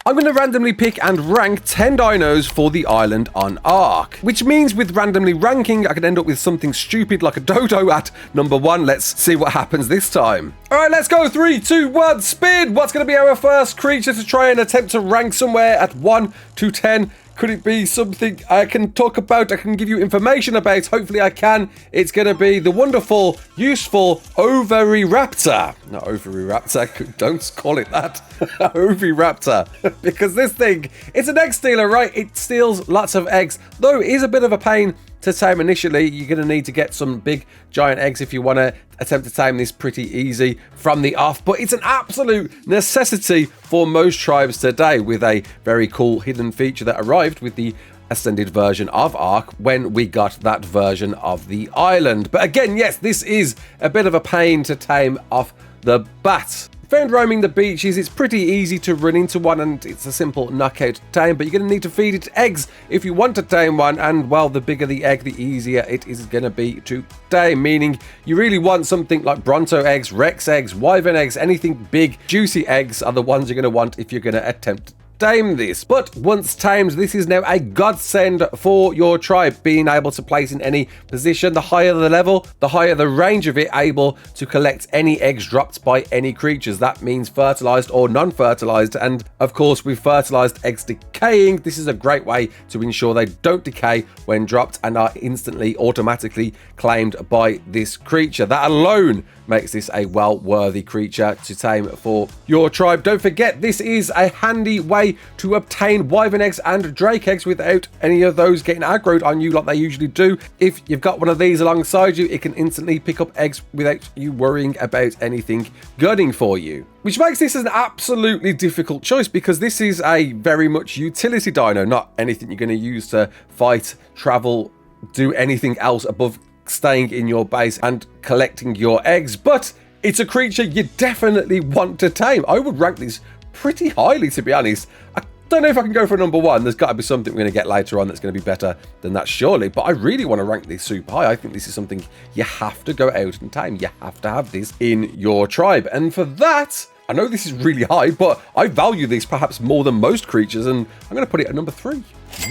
I'm going to randomly pick and rank 10 dinos for the island on ARK, which means with randomly ranking, I could end up with something stupid like a dodo at number 1. Let's see what happens this time. All right, let's go. 3, 2, 1, spin. What's going to be our first creature to try and attempt to rank somewhere at 1 to 10? Could it be something I can talk about, I can give you information about? Hopefully I can. It's going to be the wonderful, useful Oviraptor. Not Oviraptor, don't call it that. Oviraptor. Because this thing, it's an egg stealer, right? It steals lots of eggs, though it is a bit of a pain to tame initially. You're going to need to get some big giant eggs if you want to attempt to tame this pretty easy from the off, but it's an absolute necessity for most tribes today, with a very cool hidden feature that arrived with the Ascended version of ARK when we got that version of the island. But again, yes, this is a bit of a pain to tame off the bat. Found roaming the beaches, it's pretty easy to run into one and it's a simple knockout tame, but you're going to need to feed it eggs if you want to tame one, and well, the bigger the egg, the easier it is going to be to tame, meaning you really want something like Bronto eggs, Rex eggs, Wyvern eggs, anything big, juicy eggs are the ones you're going to want if you're going to attempt to tame this. But once tamed, this is now a godsend for your tribe, being able to place in any position. The higher the level, the higher the range of it able to collect any eggs dropped by any creatures. That means fertilized or non-fertilized, and of course with fertilized eggs decaying, this is a great way to ensure they don't decay when dropped and are instantly automatically claimed by this creature. That alone makes this a well-worthy creature to tame for your tribe. Don't forget, this is a handy way to obtain wyvern eggs and drake eggs without any of those getting aggroed on you like they usually do. If you've got one of these alongside you, it can instantly pick up eggs without you worrying about anything gunning for you, which makes this an absolutely difficult choice because this is a very much utility dino, not anything you're going to use to fight, travel, do anything else above staying in your base and collecting your eggs. But it's a creature you definitely want to tame. I would rank this pretty highly, to be honest. I don't know if I can go for number 1. There's got to be something we're going to get later on that's going to be better than that, surely. But I really want to rank this super high. I think this is something you have to go out and tame. You have to have this in your tribe. And for that, I know this is really high, but I value this perhaps more than most creatures, and I'm going to put it at number 3.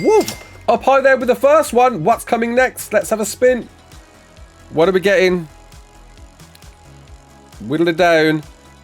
Woo! Up high there with the first one. What's coming next? Let's have a spin. What are we getting? Whittle it down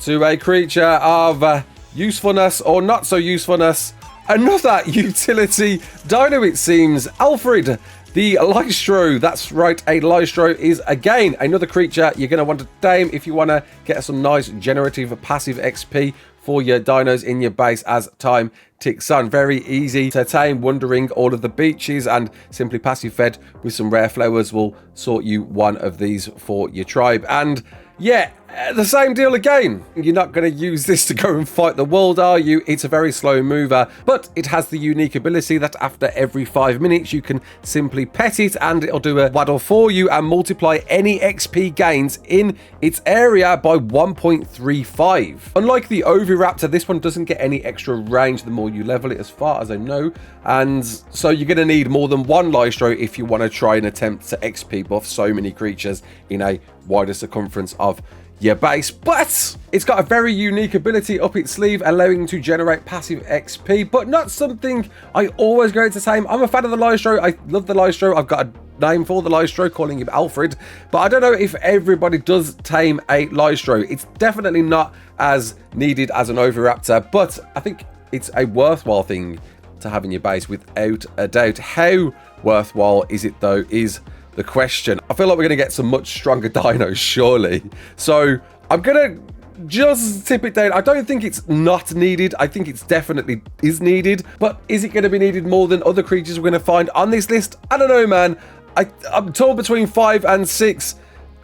to a creature of usefulness or not so usefulness. Another utility dino, it seems. Alfred, the Lystro. That's right, a Lystro is again another creature you're going to want to tame if you want to get some nice generative passive XP for your dinos in your base as time ticks on. Very easy to tame, wandering all of the beaches, and simply passive fed with some rare flowers will sort you one of these for your tribe. And yeah, the same deal again. You're not going to use this to go and fight the world, are you? It's a very slow mover, but it has the unique ability that after every 5 minutes you can simply pet it and it'll do a waddle for you and multiply any XP gains in its area by 1.35. Unlike the Oviraptor, this one doesn't get any extra range the more you level it, as far as I know, and so you're going to need more than one Lystro if you want to try and attempt to XP buff so many creatures in a wider circumference of your base. But it's got a very unique ability up its sleeve, allowing to generate passive XP, but not something I always go to tame. I'm a fan of the Lystro. I love the Lystro. I've got a name for the Lystro, calling him Alfred, but I don't know if everybody does tame a Lystro. It's definitely not as needed as an Oviraptor, but I think it's a worthwhile thing to have in your base without a doubt. How worthwhile is it though is the question. I feel like we're going to get some much stronger dinos, surely. So I'm going to just tip it down. I don't think it's not needed. I think it's definitely is needed. But is it going to be needed more than other creatures we're going to find on this list? I don't know, man. I'm torn between 5 and 6.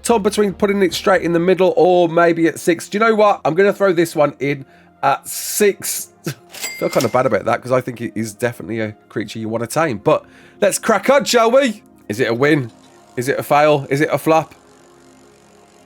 Torn between putting it straight in the middle or maybe at 6. Do you know what? I'm going to throw this one in at 6. I feel kind of bad about that because I think it is definitely a creature you want to tame. But let's crack on, shall we? Is it a win? Is it a fail? Is it a flop?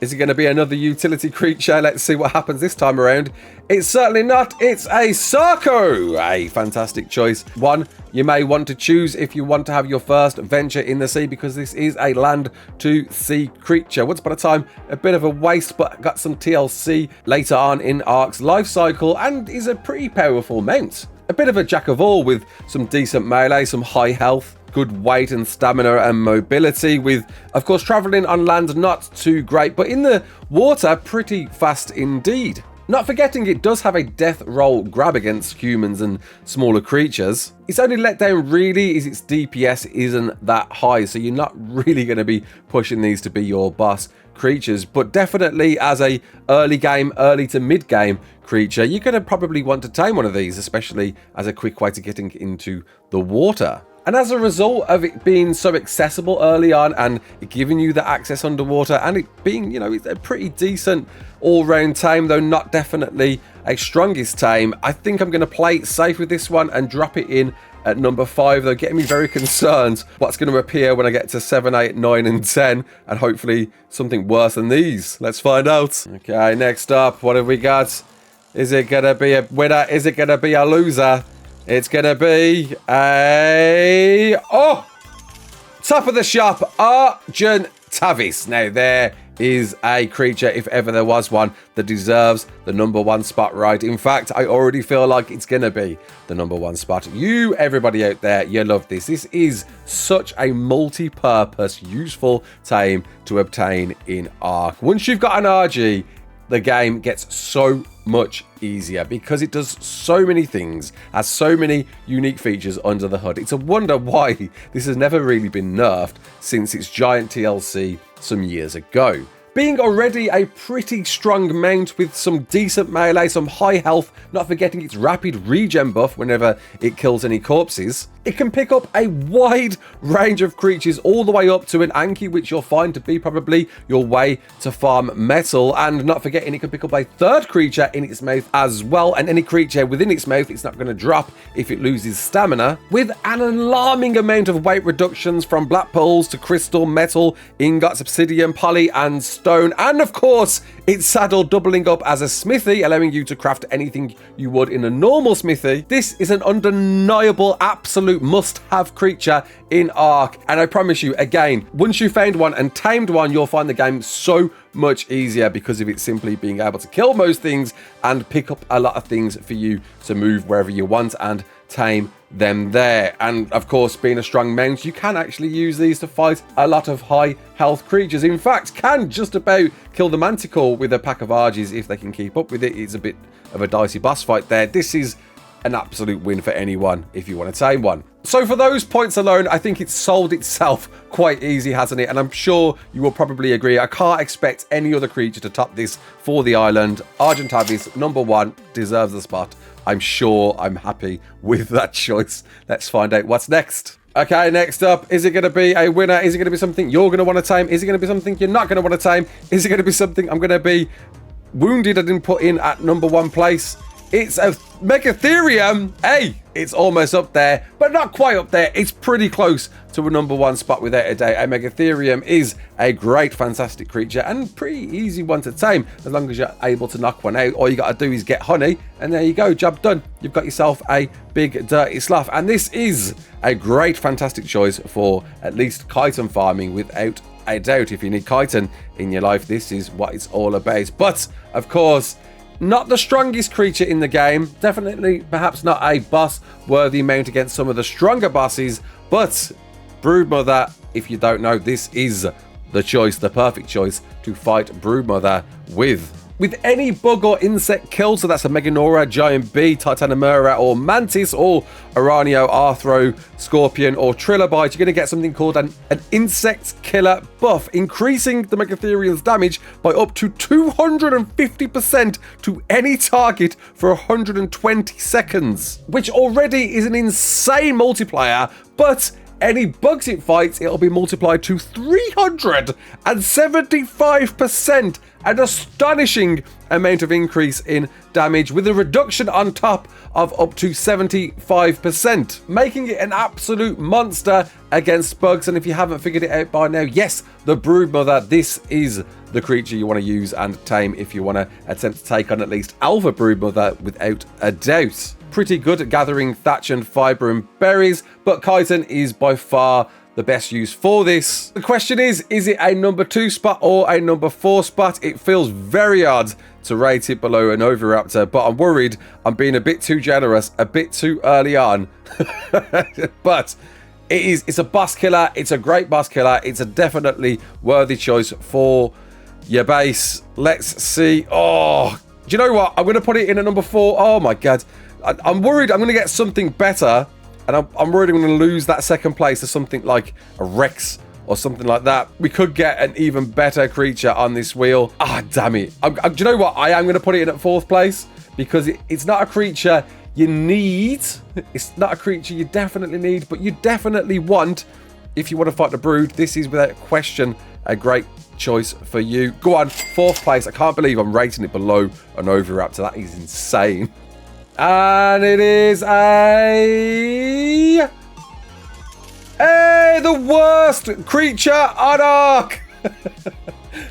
Is it going to be another utility creature? Let's see what happens this time around. It's certainly not. It's a Sarco. A fantastic choice. One you may want to choose if you want to have your first venture in the sea, because this is a land to sea creature. Once upon a time, a bit of a waste, but got some TLC later on in ARK's life cycle and is a pretty powerful mount. a bit of a jack of all with some decent melee, some high health, good weight and stamina and mobility, with, of course, traveling on land not too great, but in the water, pretty fast indeed. Not forgetting it does have a death roll grab against humans and smaller creatures. Its only letdown really is its DPS isn't that high, so you're not really going to be pushing these to be your boss creatures, but definitely as a early to mid game creature, you're going to probably want to tame one of these, especially as a quick way to getting into the water. And as a result of it being so accessible early on and it giving you the access underwater and it being, you know, it's a pretty decent all-round tame, though not definitely a strongest tame, I think I'm going to play it safe with this one and drop it in at number 5, though getting me very concerned what's going to appear when I get to 7, 8, 9 and 10, and hopefully something worse than these. Let's find out. Okay, next up, what have we got? Is it going to be a winner? Is it going to be a loser? It's going to be a... oh! Top of the shop, Argentavis. Now, there is a creature, if ever there was one, that deserves the number 1 spot right. In fact, I already feel like it's going to be the number 1 spot. You, everybody out there, you love this. This is such a multi-purpose, useful tame to obtain in ARK. Once you've got an RG, the game gets so much easier because it does so many things, has so many unique features under the hood. It's a wonder why this has never really been nerfed since its giant TLC some years ago. Being already a pretty strong mount with some decent melee, some high health, not forgetting its rapid regen buff whenever it kills any corpses, it can pick up a wide range of creatures all the way up to an Anki, which you'll find to be probably your way to farm metal, and not forgetting it can pick up a third creature in its mouth as well, and any creature within its mouth it's not going to drop if it loses stamina, with an alarming amount of weight reductions from black pearls to crystal, metal, ingots, obsidian, poly and stone, and of course its saddle doubling up as a smithy, allowing you to craft anything you would in a normal smithy. This is an undeniable, absolute must-have creature in ARK, and I promise you, again, once you found one and tamed one, you'll find the game so much easier because of it simply being able to kill most things and pick up a lot of things for you to move wherever you want and tame them there. And of course, being a strong mount, you can actually use these to fight a lot of high health creatures. In fact, can just about kill the Manticore with a pack of Argies if they can keep up with it. It's a bit of a dicey boss fight there. This is an absolute win for anyone if you want to tame one. So for those points alone, I think it's sold itself quite easy, hasn't it? And I'm sure you will probably agree. I can't expect any other creature to top this for the island. Argentavis, number 1, deserves the spot. I'm sure I'm happy with that choice. Let's find out what's next. Okay, next up, is it going to be a winner? Is it going to be something you're going to want to tame? Is it going to be something you're not going to want to tame? Is it going to be something I'm going to be wounded I didn't put in at number 1 place? It's a Megatherium. Hey, it's almost up there, but not quite up there. It's pretty close to a number 1 spot without a doubt. A Megatherium is a great, fantastic creature and pretty easy one to tame as long as you're able to knock one out. All you got to do is get honey, and there you go, job done. You've got yourself a big dirty sloth, and this is a great, fantastic choice for at least chitin farming without a doubt. If you need chitin in your life, this is what it's all about. But of course, not the strongest creature in the game. Definitely, perhaps not a boss-worthy mount against some of the stronger bosses. But Broodmother, if you don't know, this is the choice, the perfect choice to fight Broodmother with. With any bug or insect killed, so that's a Meganora, Giant Bee, Titanomera, or Mantis, or Aranio, Arthro, Scorpion, or Trilobite, you're going to get something called an insect killer buff, increasing the Megatherium's damage by up to 250% to any target for 120 seconds, which already is an insane multiplier, but any bugs it fights, it'll be multiplied to 375%, an astonishing amount of increase in damage, with a reduction on top of up to 75%, making it an absolute monster against bugs. And if you haven't figured it out by now, yes, the Broodmother, this is the creature you want to use and tame if you want to attempt to take on at least Alpha Broodmother without a doubt. Pretty good at gathering thatch and fibre and berries, but chitin is by far the best use for this. The question is it a number 2 spot or a number 4 spot? It feels very odd to rate it below an Oviraptor, but I'm worried I'm being a bit too generous, a bit too early on. But it's a boss killer. It's a great boss killer. It's a definitely worthy choice for your base. Let's see. Oh, do you know what? I'm going to put it in at number 4. Oh my God. I'm worried I'm going to get something better, and I'm worried I'm going to lose that second place to something like a Rex or something like that. We could get an even better creature on this wheel. Ah, damn it. Do you know what? I am going to put it in at 4th place because it's not a creature you need. It's not a creature you definitely need, but you definitely want if you want to fight the Brood. This is without question a great choice for you. Go on, 4th place. I can't believe I'm rating it below an Oviraptor. That is insane. And it is the worst creature on ARK.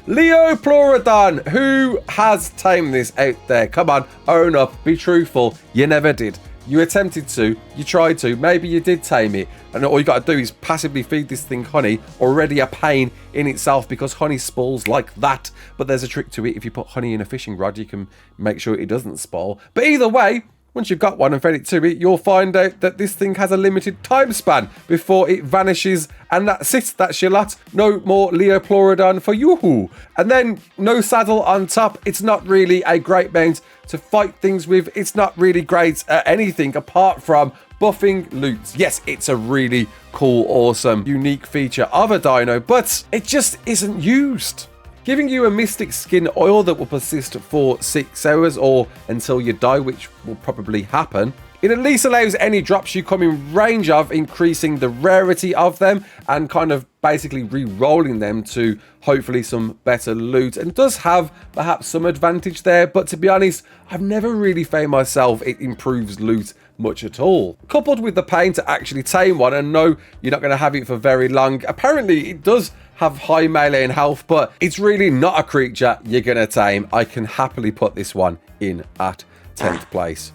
Liopleurodon. Who has tamed this out there? Come on, own up, be truthful. You never did. You attempted to, you tried to, maybe you did tame it, and all you got to do is passively feed this thing honey, already a pain in itself because honey spoils like that. But there's a trick to it. If you put honey in a fishing rod, you can make sure it doesn't spoil. But either way, once you've got one and fed it to it, you'll find out that this thing has a limited time span before it vanishes, and that's it. That's your lot. No more Liopleurodon for you. And then no saddle on top. It's not really a great mount to fight things with. It's not really great at anything apart from buffing loot. Yes, it's a really cool, awesome, unique feature of a dino, but it just isn't used. Giving you a mystic skin oil that will persist for 6 hours or until you die, which will probably happen. It at least allows any drops you come in range of, increasing the rarity of them and kind of basically re-rolling them to hopefully some better loot. And it does have perhaps some advantage there, but to be honest, I've never really found myself it improves loot much at all. Coupled with the pain to actually tame one, and no, you're not going to have it for very long. Apparently, it does have high melee and health, but it's really not a creature you're going to tame. I can happily put this one in at 10th place.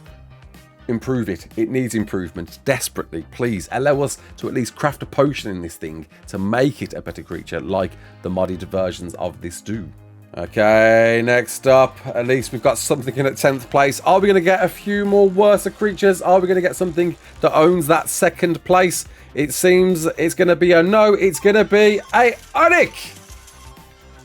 Improve it. It needs improvement desperately. Please allow us to at least craft a potion in this thing to make it a better creature like the modded versions of this do. Okay, next up, at least we've got something in at 10th place. Are we going to get a few more worse creatures? Are we going to get something that owns that 2nd place? It seems it's going to be a no. It's going to be a Onyc.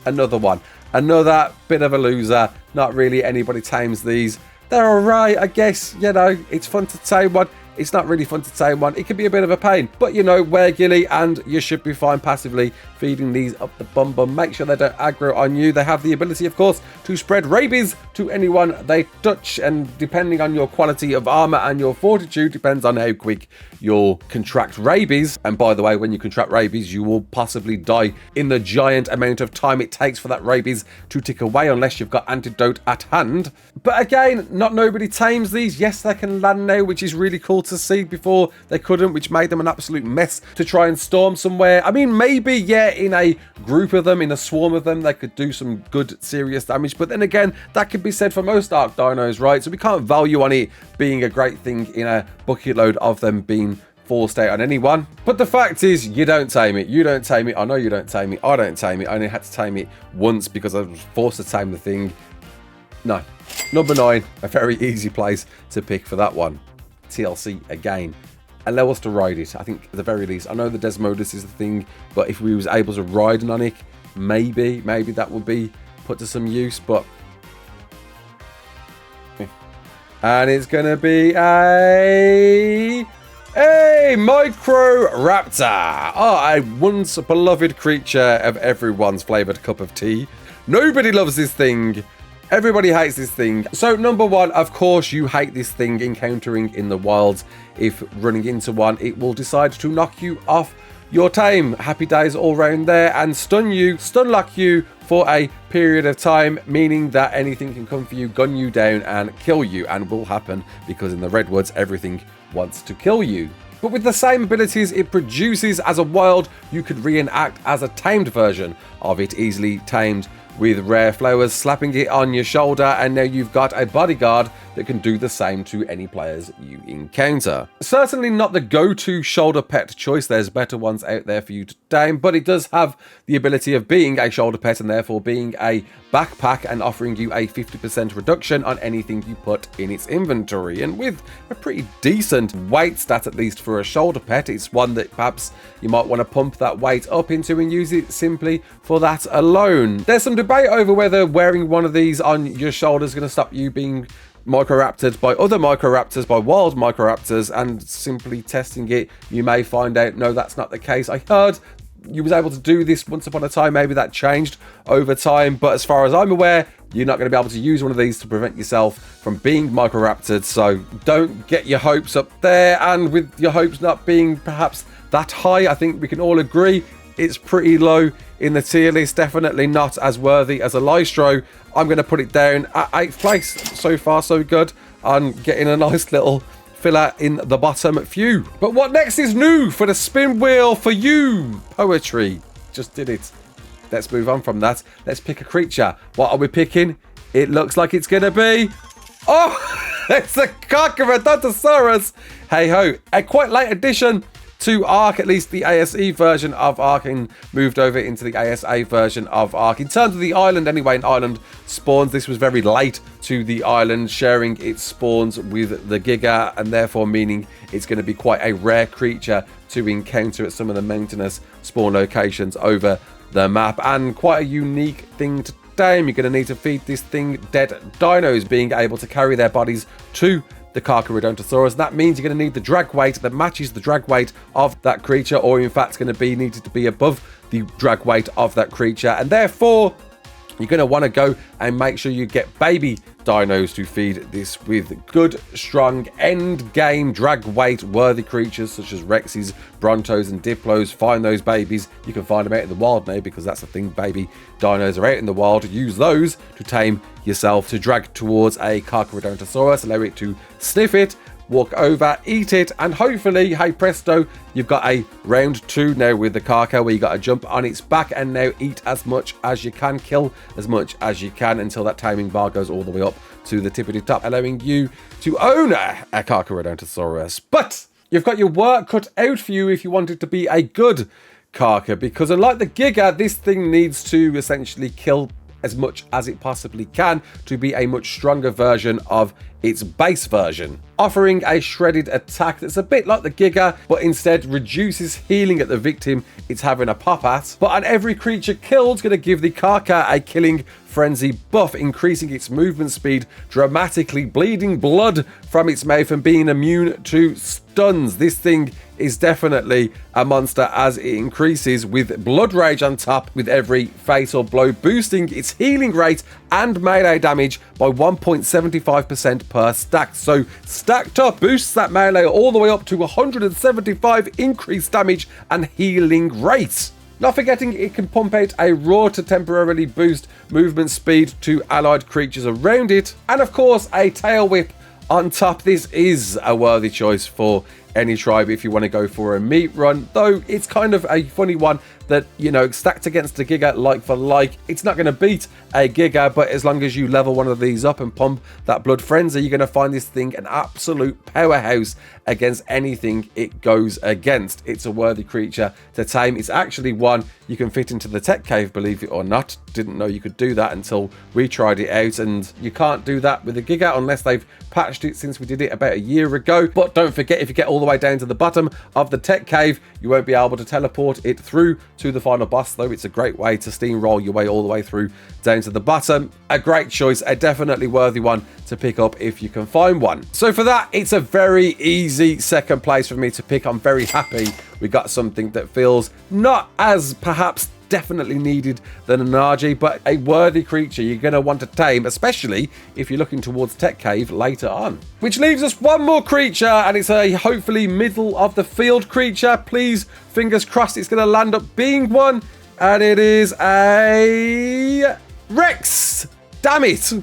Another one. Another bit of a loser. Not really anybody tames these. They're alright, I guess. You know, it's fun to tame one. It's not really fun to tame one. It can be a bit of a pain. But, you know, wear ghillie and you should be fine passively feeding these up the bum bum. Make sure they don't aggro on you. They have the ability, of course, to spread rabies to anyone they touch. And depending on your quality of armor and your fortitude, depends on how quick you'll contract rabies. And by the way, when you contract rabies, you will possibly die in the giant amount of time it takes for that rabies to tick away unless you've got antidote at hand. But again, not nobody tames these. Yes, they can land now, which is really cool to see. Before they couldn't, which made them an absolute mess to try and storm somewhere. I mean, maybe, yeah, in a group of them, in a swarm of them, they could do some good, serious damage. But then again, that could be said for most ARK dinos, right? So we can't value on it being a great thing in a bucket load of them being forced out on anyone. But the fact is, you don't tame it. You don't tame it. I know you don't tame it. I don't tame it. I only had to tame it once because I was forced to tame the thing. No. Number 9, a very easy place to pick for that one. TLC again. Allow us to ride it. I think at the very least, I know the Desmodus is the thing, but if we was able to ride an Onyc, maybe that would be put to some use. But and it's gonna be a micro raptor. Oh, a once beloved creature of everyone's flavored cup of tea. Nobody loves this thing. Everybody hates this thing. So number 1, of course, you hate this thing encountering in the wilds. If running into one, it will decide to knock you off your tame. Happy days all round there, and stun lock you for a period of time, meaning that anything can come for you, gun you down and kill you, and will happen because in the Redwoods, everything wants to kill you. But with the same abilities it produces as a wild, you could reenact as a tamed version of it, easily tamed with rare flowers, slapping it on your shoulder, and now you've got a bodyguard that can do the same to any players you encounter. Certainly not the go-to shoulder pet choice. There's better ones out there for you to tame, but it does have the ability of being a shoulder pet and therefore being a backpack and offering you a 50% reduction on anything you put in its inventory. And with a pretty decent weight stat, at least for a shoulder pet, it's one that perhaps you might want to pump that weight up into and use it simply for that alone. There's some debate over whether wearing one of these on your shoulders is going to stop you being microraptored by other microraptors, by wild microraptors, and simply testing it, you may find out, no, that's not the case. I heard you was able to do this once upon a time. Maybe that changed over time, but as far as I'm aware, you're not going to be able to use one of these to prevent yourself from being microraptored, so don't get your hopes up there. And with your hopes not being perhaps that high, I think we can all agree it's pretty low in the tier list, definitely not as worthy as a Lystro. I'm going to put it down at 8th place. So far so good. I'm getting a nice little filler in the bottom few. But what next is new for the spin wheel for you? Poetry. Just did it. Let's move on from that. Let's pick a creature. What are we picking? It looks like it's going to be... oh, it's a Carcharodontosaurus. Hey ho, a quite late addition to ARK, at least the ASE version of ARK, and moved over into the ASA version of ARK. In terms of the island, anyway, in island spawns, this was very late to the island, sharing its spawns with the Giga, and therefore meaning it's going to be quite a rare creature to encounter at some of the mountainous spawn locations over the map, and quite a unique thing to tame. You're going to need to feed this thing dead dinos, being able to carry their bodies to the Carcharodontosaurus. That means you're going to need the drag weight that matches the drag weight of that creature, or in fact going to be needed to be above the drag weight of that creature, and therefore you're going to want to go and make sure you get baby dinos to feed this with good, strong, end game drag weight worthy creatures such as Rexes, Brontos, and Diplos. Find those babies. You can find them out in the wild now, because that's the thing, baby dinos are out in the wild. Use those to tame yourself, to drag towards a Carcharodontosaurus, allow it to sniff it, walk over, eat it, and hopefully, hey presto, you've got a round 2 now with the Carcha, where you got to jump on its back and now eat as much as you can, kill as much as you can, until that taming bar goes all the way up to the tippity top, allowing you to own a Carcharodontosaurus. But you've got your work cut out for you if you want it to be a good Carcha, because unlike the Giga, this thing needs to essentially kill as much as it possibly can to be a much stronger version of its base version, offering a shredded attack that's a bit like the Giga, but instead reduces healing at the victim it's having a pop at. But on every creature killed, going to give the Carcha a killing frenzy buff, increasing its movement speed dramatically, bleeding blood from its mouth, and being immune to stuns. This thing is definitely a monster as it increases, with blood rage on top with every fatal blow, boosting its healing rate and melee damage by 1.75% per stack. So stacked up boosts that melee all the way up to 175 increased damage and healing rate. Not forgetting it can pump out a roar to temporarily boost movement speed to allied creatures around it, and of course a tail whip on top. This is a worthy choice for any tribe if you want to go for a meat run, though it's kind of a funny one that, you know, stacked against a Giga like for like, it's not going to beat a Giga, but as long as you level one of these up and pump that blood frenzy, you're going to find this thing an absolute powerhouse against anything it goes against. It's a worthy creature to tame. It's actually one you can fit into the tech cave, believe it or not. Didn't know you could do that until we tried it out, and you can't do that with a Giga unless they've patched it since we did it about a year ago. But don't forget, if you get all the way down to the bottom of the tech cave, you won't be able to teleport it through to the final boss, though it's a great way to steamroll your way all the way through down to the bottom. A great choice, a definitely worthy one to pick up if you can find one. So for that, it's a very easy second place for me to pick. I'm very happy we got something that feels not as perhaps definitely needed than an RG, but a worthy creature you're going to want to tame, especially if you're looking towards Tech Cave later on. Which leaves us one more creature, and it's a hopefully middle of the field creature. Please, fingers crossed it's going to land up being one, and it is a Rex. Damn it.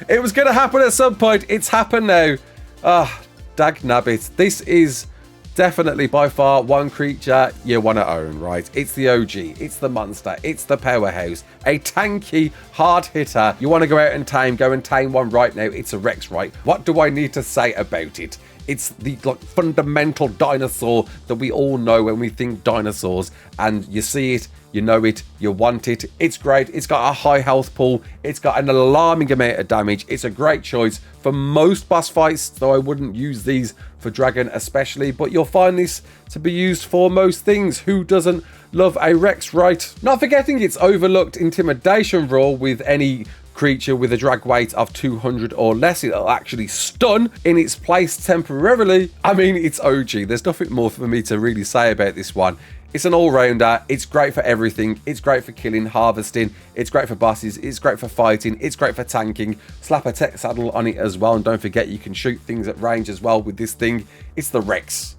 It was going to happen at some point. It's happened now. Ah, dag nabbit. This is definitely by far one creature you want to own, right? It's the OG, it's the monster, it's the powerhouse, a tanky hard hitter. You want to go out and tame, go and tame one right now. It's a Rex, right? What do I need to say about it? It's the fundamental dinosaur that we all know when we think dinosaurs, and you see it, you know it, you want it. It's great. It's got a high health pool. It's got an alarming amount of damage. It's a great choice for most boss fights, though I wouldn't use these for Dragon especially, but you'll find this to be used for most things. Who doesn't love a Rex, right? Not forgetting its overlooked intimidation rule. With any creature with a drag weight of 200 or less, it'll actually stun in its place temporarily. I mean, it's OG. There's nothing more for me to really say about this one. It's an all-rounder. It's great for everything. It's great for killing, harvesting. It's great for bosses. It's great for fighting. It's great for tanking. Slap a tech saddle on it as well. And don't forget, you can shoot things at range as well with this thing. It's the Rex.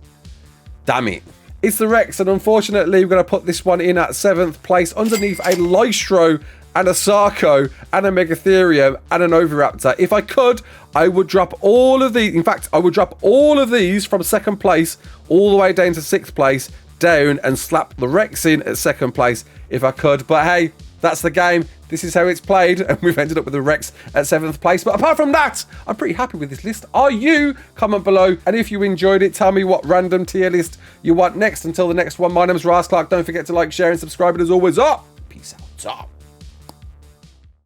Damn it. It's the Rex, and unfortunately, we're going to put this one in at 7th place underneath a Lystro and a Sarco and a Megatherium and an Oviraptor. If I could, I would drop all of these. In fact, I would drop all of these from 2nd place all the way down to 6th place, down, and slap the Rex in at 2nd place if I could. But hey, that's the game. This is how it's played, and we've ended up with the Rex at 7th place. But apart from that, I'm pretty happy with this list. Are you? Comment below, and if you enjoyed it, tell me what random tier list you want next. Until the next one, my name's Raasclark. Don't forget to like, share, and subscribe. And as always, peace out.